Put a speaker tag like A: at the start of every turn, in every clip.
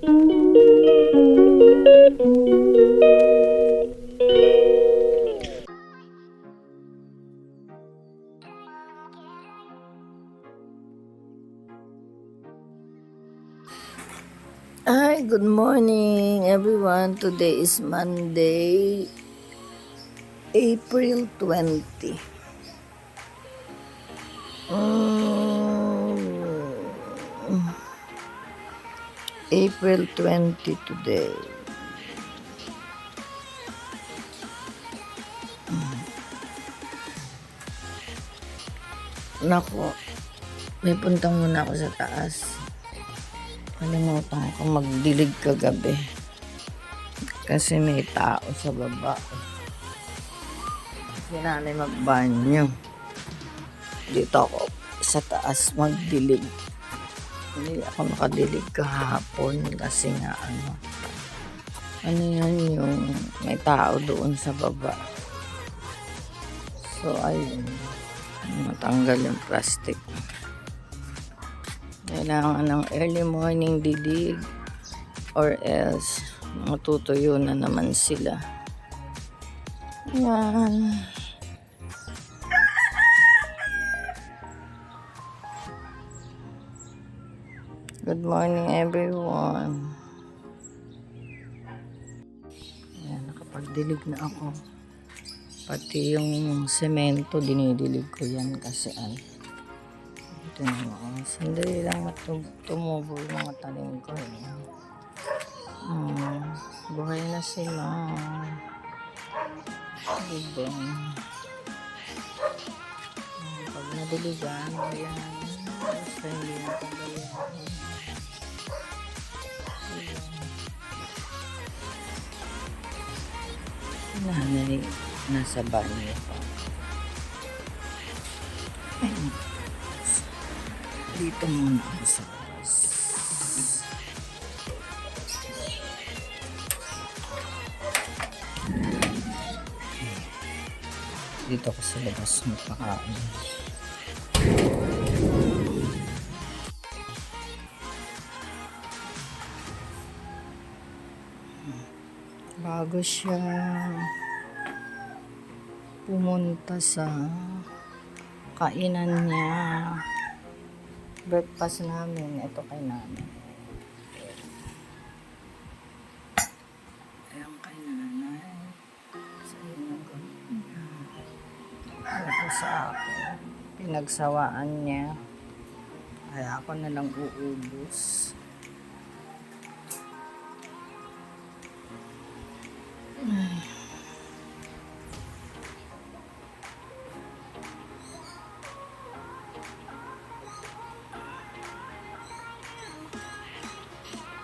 A: Hi, good morning everyone. Today is Monday, April 20. April 20 today. Nako, may puntang muna ako sa taas. Kalimutan ko magdilig kagabi. Kasi may tao sa baba. Kasi nanay magbanyo. Dito ako sa taas magdilig. Hindi ako nakadilig kahapon kasi nga ano yan yung may tao doon sa baba. So ayun, matanggal yung plastic. Kailangan ng early morning dilig or else matutuyo na naman sila. Yan. Good morning everyone. Ayan, nakapagdilig na ako. Pati yung semento dinidilig ko yan kasi ito naman. Sandali lang tumubo yung mga tanim ko. Buhay na sila. Diba? Pag nadiligan, ayan. Basta hindi natagalan. Nanay nasa banyo pa. Dito muna ako sa labas. Dito ako sa labas magpakain. Bago siya pumunta sa kainan niya, breakfast namin, ito kay nanay. Ayan kay nanay. Sa inagod niya. Ito sa akin. Pinagsawaan niya. Kaya ako na lang uubos.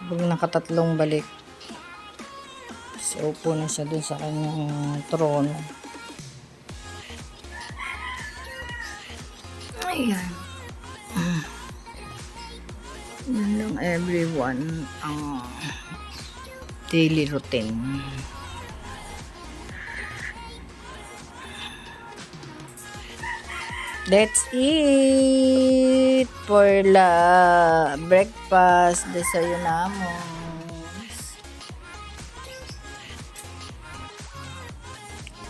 A: Pag nakatatlong balik, so upo na siya dun sa kanyang trono. Ayan. Yan lang everyone ang daily routine. That's it for la breakfast. Desayunamos.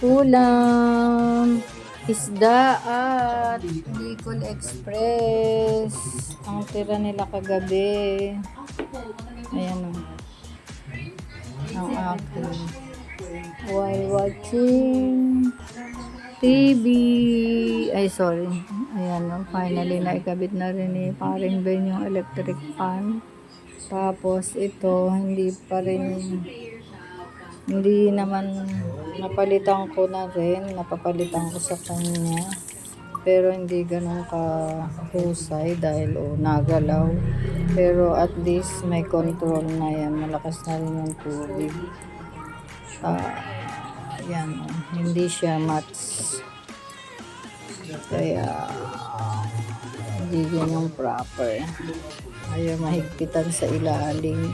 A: Ulam, isda at Bicol Express. Ang tira nila kagabi. Ayan o. Ang akin. While watching TV. Ay, sorry. Ayan, no? Finally, naikabit na rin ni paring Ben yung electric fan. Tapos, ito, hindi naman napalitan ko na rin. Napapalitan ko sa kanya. Pero, hindi ganun ka-husay dahil, nagalaw. Pero, at least, may control na yan. Malakas na rin yung tubig. Yan, hindi siya mats. Kaya hindi yun yung proper. Ayaw mahigpitan sa ilalim.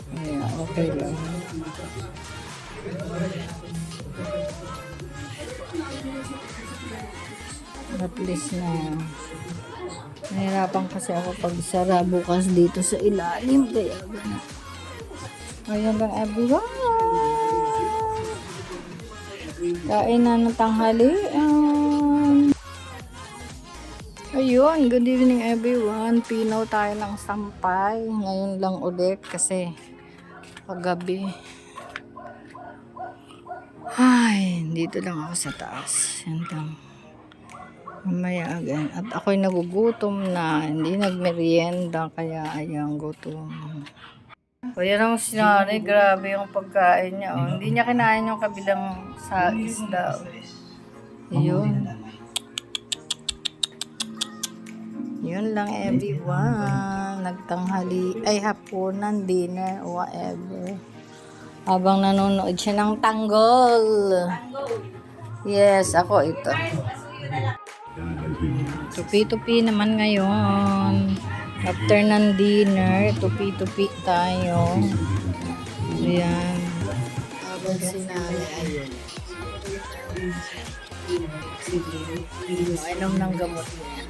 A: Kaya okay lang. At least na Nahirapan kasi ako pag sara bukas dito sa ilalim. Kaya gano'n. Ayun lang everyone. Kain na ng tanghalian. Ayun, good evening everyone. Pinaw tayo ng sampay. Ngayon lang ulit kasi paggabi. Ay, dito lang ako sa taas. Yan lang. Mamaya again. At ako'y nagugutom na. Hindi nagmerienda kaya ayan gutom. O yan ang sinari. Grabe yung pagkain niya. Oh. Hindi niya kinain yung kabilang sa isda. Ayun. Yun lang everyone. Nagtanghali. Ay hapunan, dinner, whatever. Habang nanonood siya ng tanggol. Yes, ako ito. Tupi-tupi naman ngayon. After ng dinner, tupi-tupi tayo. Ayan. Habang sinali, ayun. Inom ng gamot niya.